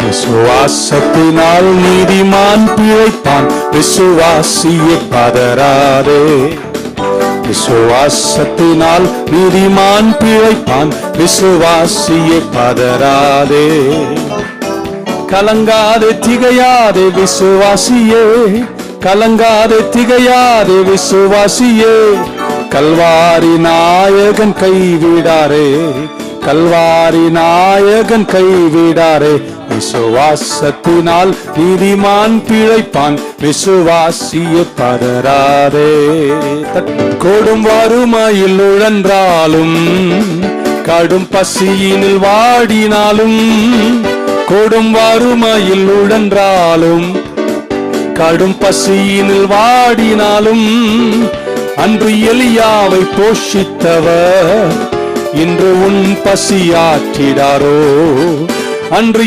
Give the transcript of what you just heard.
விசுவாசத்தினால் நீதிமான் பிழைப்பான், விசுவாசியே பதறாதே. விசுவாசத்தினால் நீதிமான் பிழைப்பான், விசுவாசியே பதறாதே. கலங்காதே திகையாதே விசுவாசியே, கலங்காதே திகையாதே விசுவாசியே. கல்வாரி நாயகன் கைவிடாரே, கல்வாரி நாயகன் கைவிடாரே. விசுவாசத்தினால் நீதிமான் பிழைப்பான், விசுவாசியே பதறாதே. கொடும் வறுமையில் உழன்றாலும், கடும் பசியினில் வாடினாலும், கொடும் வறுமையில் உழன்றாலும், கடும் பசியினில் வாடினாலும், அன்று எலியாவை போஷித்தவர் இன்று உன் பசியாற்றிடாரோ. அன்று